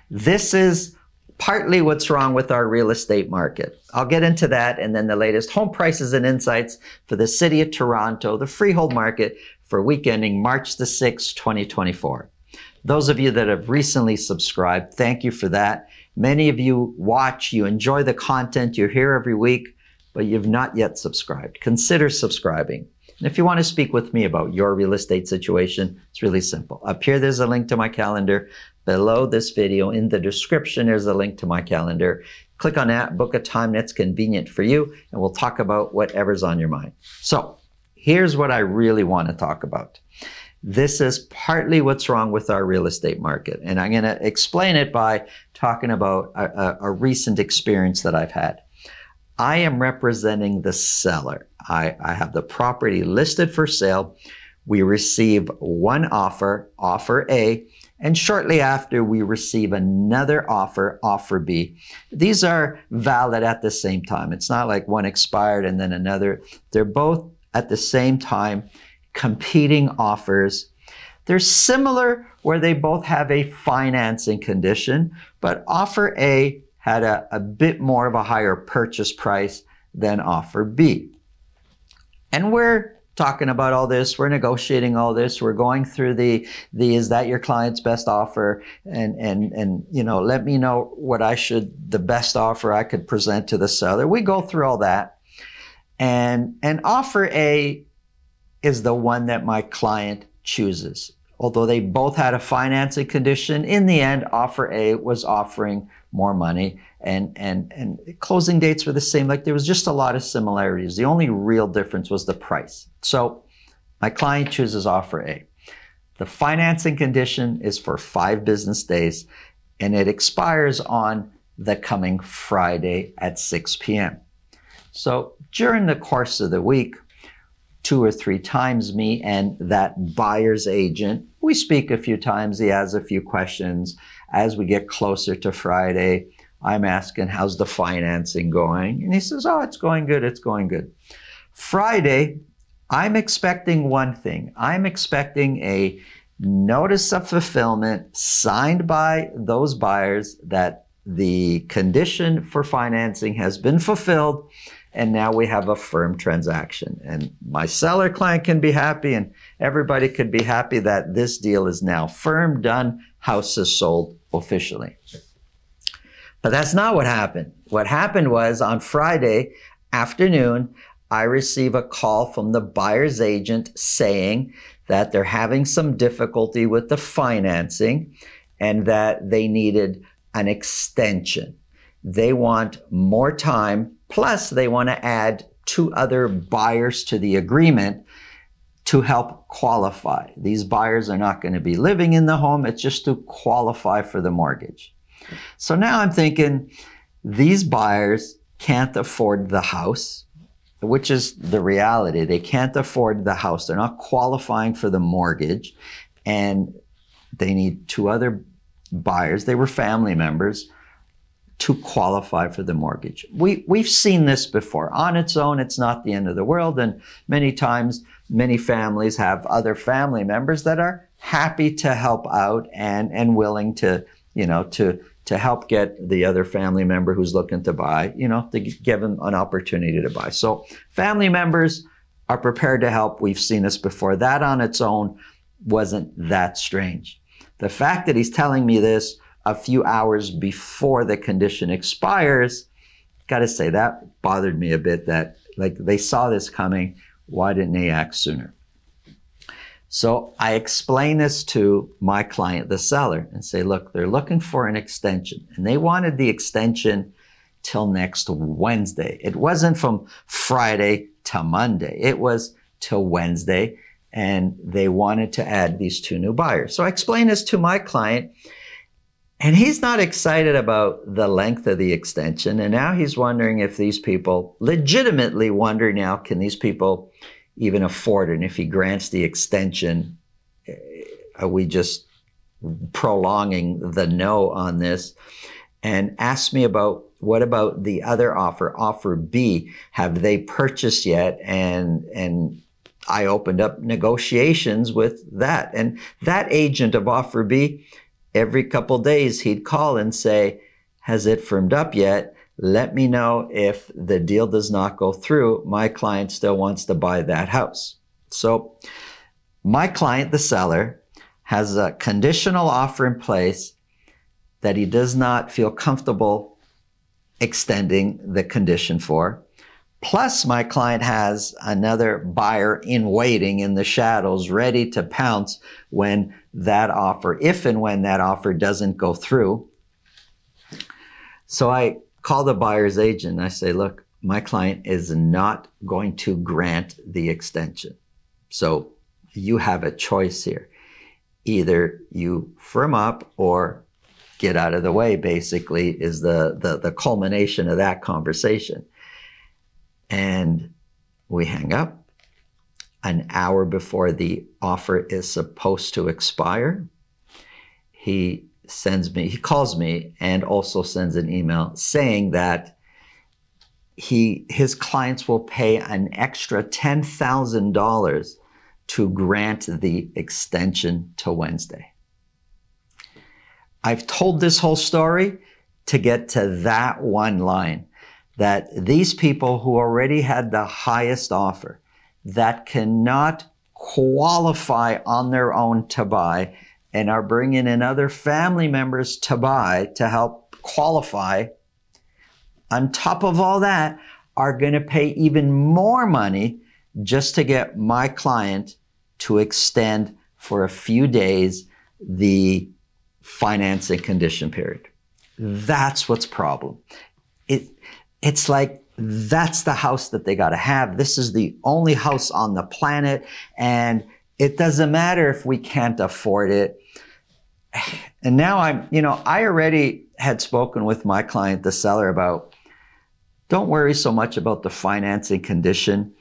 This is partly what's wrong with our real estate market. I'll get into that, and then the latest home prices and insights for the city of Toronto, the freehold market for week ending March the 6th, 2024. Those of you that have recently subscribed, thank you for that. Many of you watch, you enjoy the content, you're here every week, but you've not yet subscribed. Consider subscribing. And if you want to speak with me about your real estate situation, it's really simple. Up here, there's a link to my calendar. Below this video, in the description, there's a link to my calendar. Click on that, book a time that's convenient for you, and we'll talk about whatever's on your mind. So here's what I really want to talk about. This is partly what's wrong with our real estate market. And I'm going to explain it by talking about a recent experience that I've had. I am representing the seller. I have the property listed for sale. We receive one offer, offer A, and shortly after we receive another offer, offer B. These are valid at the same time. It's not like one expired and then another. They're both at the same time, competing offers. They're similar where they both have a financing condition, but offer A had a bit more of a higher purchase price than offer B. And we're talking about all this, we're negotiating all this, we're going through the is that your client's best offer, and you know, let me know what the best offer I could present to the seller. We go through all that, and offer A is the one that my client chooses. Although they both had a financing condition, in the end, offer A was offering more money, and closing dates were the same. Like, there was just a lot of similarities. The only real difference was the price. So my client chooses offer A. The financing condition is for 5 business days, and it expires on the coming Friday at 6 p.m. So during the course of the week, 2 or 3 times, me and that buyer's agent, we speak a few times. He has a few questions. As we get closer to Friday, I'm asking, how's the financing going? And he says, oh, it's going good, it's going good. Friday, I'm expecting one thing. I'm expecting a notice of fulfillment signed by those buyers that the condition for financing has been fulfilled, and now we have a firm transaction. And my seller client can be happy, and everybody could be happy that this deal is now firm, done, house is sold officially. But that's not what happened. What happened was, on Friday afternoon, I receive a call from the buyer's agent saying that they're having some difficulty with the financing and that they needed an extension. They want more time, plus they want to add 2 other buyers to the agreement to help qualify. These buyers are not going to be living in the home. It's just to qualify for the mortgage. So now I'm thinking, these buyers can't afford the house, which is the reality. They can't afford the house. They're not qualifying for the mortgage, and they need 2 other buyers. They were family members to qualify for the mortgage. We've seen this before. On its own, it's not the end of the world, and many times, many families have other family members that are happy to help out and willing to, you know, to help get the other family member who's looking to buy, you know, to give them an opportunity to buy. So family members are prepared to help. We've seen this before. That on its own wasn't that strange. The fact that he's telling me this a few hours before the condition expires, gotta say, that bothered me a bit, that like they saw this coming. Why didn't they act sooner? So I explain this to my client, the seller, and say, look, they're looking for an extension, and they wanted the extension till next Wednesday. It wasn't from Friday to Monday. It was till Wednesday, and they wanted to add these 2 new buyers. So I explained this to my client, and he's not excited about the length of the extension. And now he's wondering if these people, legitimately wondering now, can these people even afford it? And if he grants the extension, are we just prolonging the no on this? And asked me about, what about the other offer, offer B? Have they purchased yet? And I opened up negotiations with that. And that agent of offer B every couple days he'd call and say, has it firmed up yet? Let me know if the deal does not go through. My client still wants to buy that house. So my client, the seller, has a conditional offer in place that he does not feel comfortable extending the condition for. Plus, my client has another buyer in waiting in the shadows, ready to pounce when that offer, if and when that offer doesn't go through. So I call the buyer's agent. I say, look, my client is not going to grant the extension. So you have a choice here. Either you firm up or get out of the way, basically, is the culmination of that conversation. And we hang up. An hour before the offer is supposed to expire, he calls me and also sends an email saying that his clients will pay an extra $10,000 to grant the extension to Wednesday. I've told this whole story to get to that one line, that these people who already had the highest offer, that cannot qualify on their own to buy and are bringing in other family members to buy to help qualify, on top of all that, are going to pay even more money just to get my client to extend for a few days the financing condition period. That's what's problem. It's like, that's the house that they got to have. This is the only house on the planet, and it doesn't matter if we can't afford it. And now I already had spoken with my client, the seller, about, don't worry so much about the financing condition,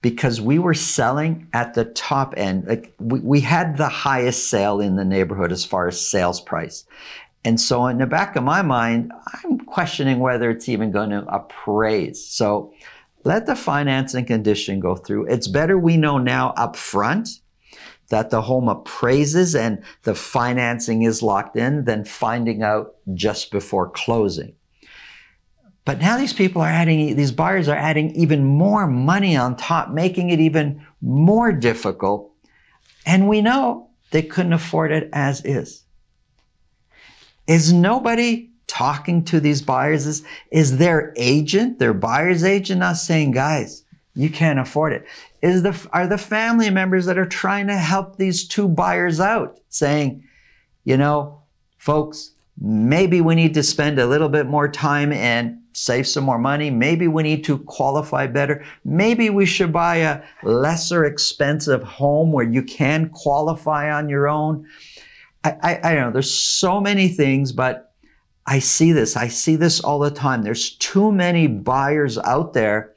because we were selling at the top end. Like we had the highest sale in the neighborhood as far as sales price. And so in the back of my mind, I'm questioning whether it's even going to appraise. So let the financing condition go through. It's better we know now up front that the home appraises and the financing is locked in than finding out just before closing. But now these buyers are adding even more money on top, making it even more difficult. And we know they couldn't afford it as is. Is nobody talking to these buyers? Is their agent, their buyer's agent, not saying, guys, you can't afford it? Are the family members that are trying to help these two buyers out saying, folks, maybe we need to spend a little bit more time and save some more money. Maybe we need to qualify better. Maybe we should buy a lesser expensive home where you can qualify on your own. I don't know, there's so many things, but I see this all the time. There's too many buyers out there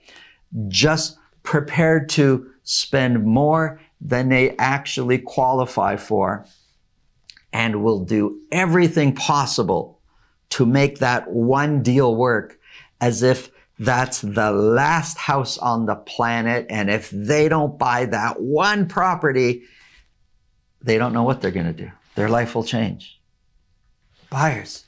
just prepared to spend more than they actually qualify for, and will do everything possible to make that one deal work as if that's the last house on the planet. And if they don't buy that one property, they don't know what they're going to do. Their life will change. Buyers,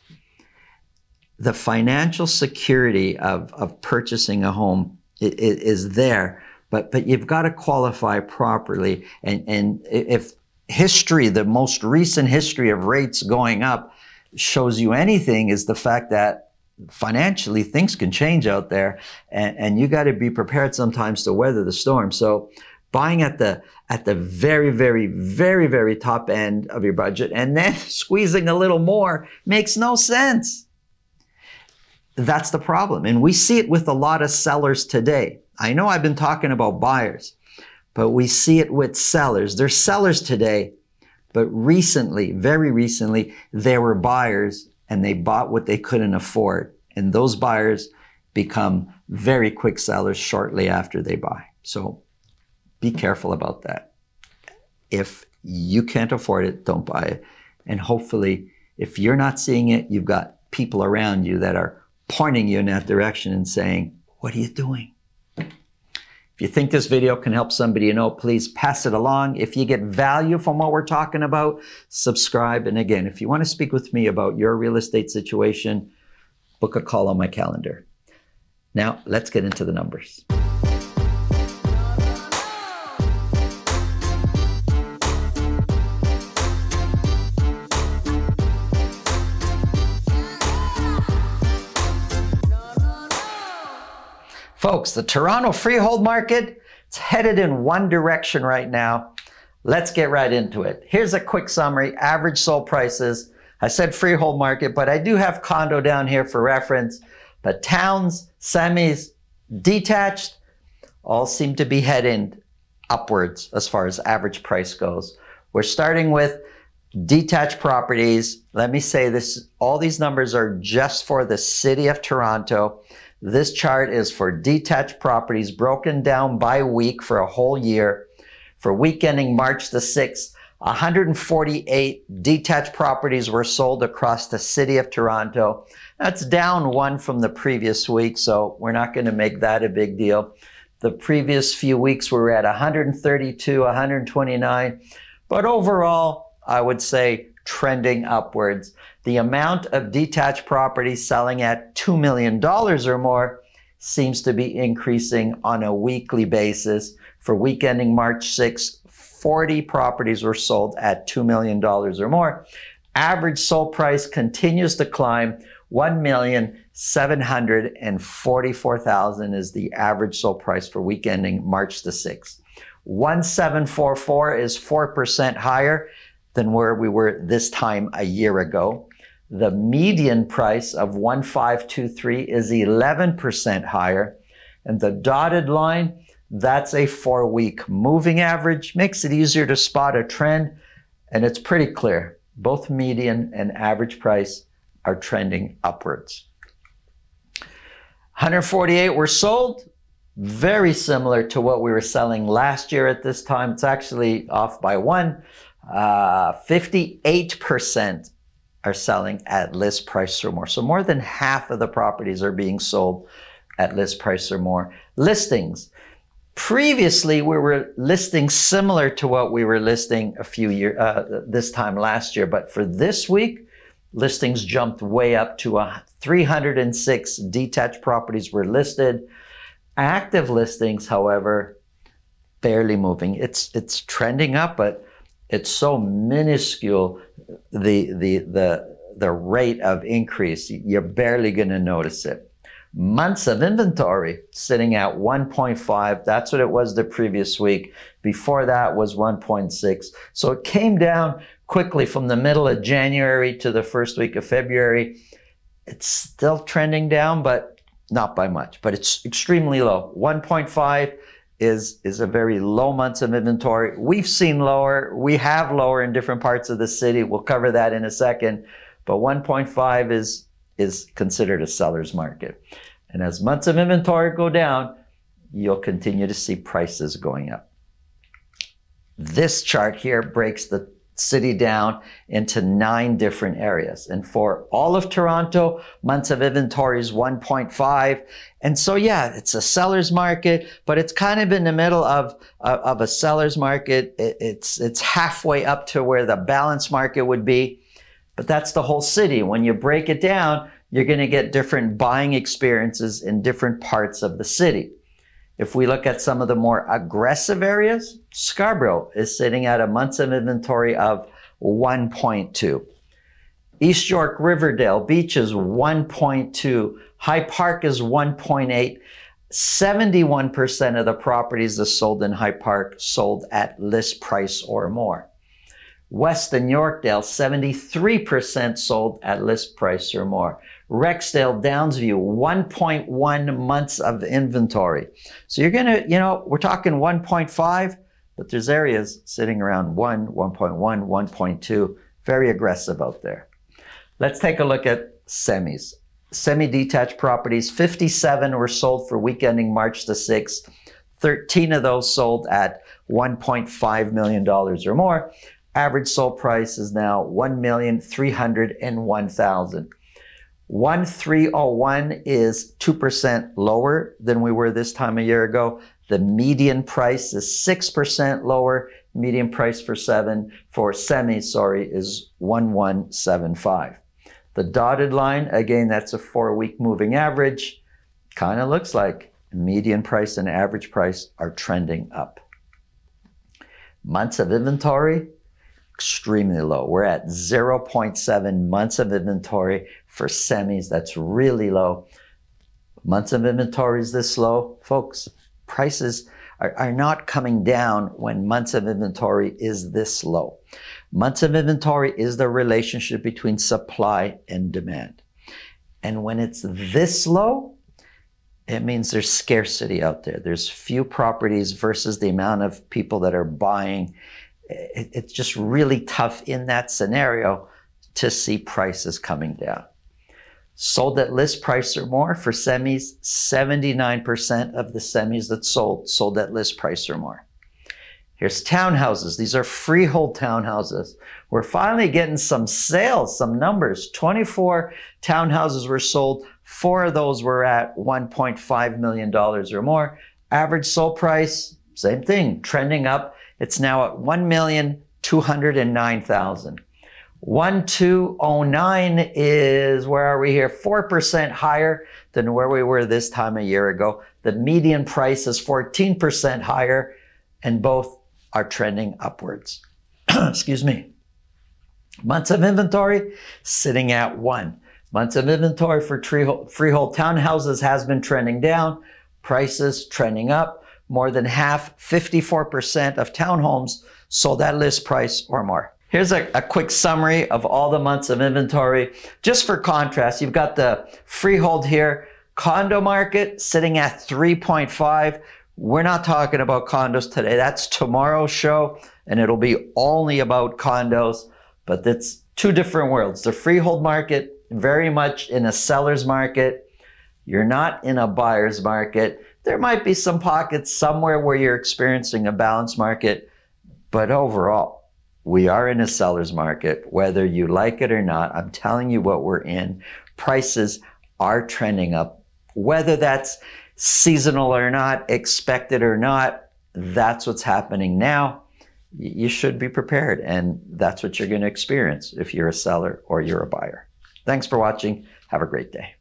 the financial security of purchasing a home is there, but you've got to qualify properly. And if history, the most recent history of rates going up shows you anything, is the fact that financially things can change out there, and you got to be prepared sometimes to weather the storm. So buying at the very, very, very, very top end of your budget and then squeezing a little more makes no sense. That's the problem. And we see it with a lot of sellers today. I know I've been talking about buyers, but we see it with sellers. They're sellers today, but recently, very recently, they were buyers and they bought what they couldn't afford. And those buyers become very quick sellers shortly after they buy. So be careful about that. If you can't afford it, don't buy it. And hopefully, if you're not seeing it, you've got people around you that are pointing you in that direction and saying, what are you doing? If you think this video can help somebody you know, please pass it along. If you get value from what we're talking about, subscribe. And again, if you want to speak with me about your real estate situation, book a call on my calendar. Now, let's get into the numbers. Folks, the Toronto freehold market, it's headed in one direction right now. Let's get right into it. Here's a quick summary. Average sold prices. I said freehold market, but I do have condo down here for reference. But towns, semis, detached, all seem to be heading upwards as far as average price goes. We're starting with detached properties. Let me say this, all these numbers are just for the city of Toronto. This chart is for detached properties broken down by week for a whole year. For week ending March the 6th, 148 detached properties were sold across the city of Toronto. That's down one from the previous week, so we're not going to make that a big deal. The previous few weeks we were at 132, 129, but overall, I would say trending upwards. The amount of detached properties selling at $2 million or more seems to be increasing on a weekly basis. For week ending March 6th, 40 properties were sold at $2 million or more. Average sold price continues to climb. $1,744,000 is the average sold price for week ending March the 6th. 1,744 is 4% higher than where we were this time a year ago. The median price of 1,523 is 11% higher. And the dotted line, that's a 4-week moving average. Makes it easier to spot a trend. And it's pretty clear. Both median and average price are trending upwards. 148 were sold. Very similar to what we were selling last year at this time. It's actually off by one. 58% are selling at list price or more. So more than half of the properties are being sold at list price or more. Listings. Previously, we were listing similar to what we were listing this time last year. But for this week, listings jumped way up to 306 detached properties were listed. Active listings, however, barely moving. It's trending up, but it's so minuscule, the rate of increase, you're barely going to notice it. Months of inventory sitting at 1.5. That's what it was the previous week. Before that was 1.6. So it came down quickly from the middle of January to the first week of February. It's still trending down, but not by much. But it's extremely low. 1.5 is a very low months of inventory. We've seen lower. We have lower in different parts of the city. We'll cover that in a second. But 1.5 is considered a seller's market. And as months of inventory go down, you'll continue to see prices going up. This chart here breaks the city down into 9 different areas. And for all of Toronto, months of inventory is 1.5. And so, yeah, it's a seller's market, but it's kind of in the middle of a seller's market. It's halfway up to where the balanced market would be. But that's the whole city. When you break it down, you're going to get different buying experiences in different parts of the city. If we look at some of the more aggressive areas, Scarborough is sitting at a months of inventory of 1.2. East York, Riverdale, Beaches, 1.2. High Park is 1.8. 71% of the properties that sold in High Park sold at list price or more. Weston, Yorkdale, 73% sold at list price or more. Rexdale, Downsview, 1.1 months of inventory. So you're going to, we're talking 1.5, but there's areas sitting around 1, 1.1, 1.2. Very aggressive out there. Let's take a look at semis. Semi-detached properties, 57 were sold for week ending March the 6th. 13 of those sold at $1.5 million or more. Average sold price is now $1,301,000. 1,301 is 2% lower than we were this time a year ago. The median price is 6% lower. Median price for semis, is 1175. The dotted line, again, that's a 4-week moving average. Kind of looks like median price and average price are trending up. Months of inventory, extremely low. We're at 0.7 months of inventory for semis. That's really low. Months of inventory is this low. Folks, prices are not coming down when months of inventory is this low. Months of inventory is the relationship between supply and demand. And when it's this low, it means there's scarcity out there. There's few properties versus the amount of people that are buying. It's just really tough in that scenario to see prices coming down. Sold at list price or more for semis, 79% of the semis that sold at list price or more. Here's townhouses. These are freehold townhouses. We're finally getting some sales, some numbers. 24 townhouses were sold. 4 of those were at $1.5 million or more. Average sold price, same thing, trending up. It's now at $1,209,000. 1209 is, where are we here? 4% higher than where we were this time a year ago. The median price is 14% higher, and both are trending upwards. Excuse me. Months of inventory sitting at 1. Months of inventory for freehold townhouses has been trending down. Prices trending up. More than half, 54% of townhomes sold at list price or more. Here's a quick summary of all the months of inventory. Just for contrast, you've got the freehold here. Condo market sitting at 3.5. We're not talking about condos today. That's tomorrow's show, and it'll be only about condos. But that's two different worlds. The freehold market, very much in a seller's market. You're not in a buyer's market. There might be some pockets somewhere where you're experiencing a balanced market, but overall, we are in a seller's market, whether you like it or not. I'm telling you what we're in. Prices are trending up. Whether that's seasonal or not, expected or not, that's what's happening now. You should be prepared, and that's what you're going to experience if you're a seller or you're a buyer. Thanks for watching. Have a great day.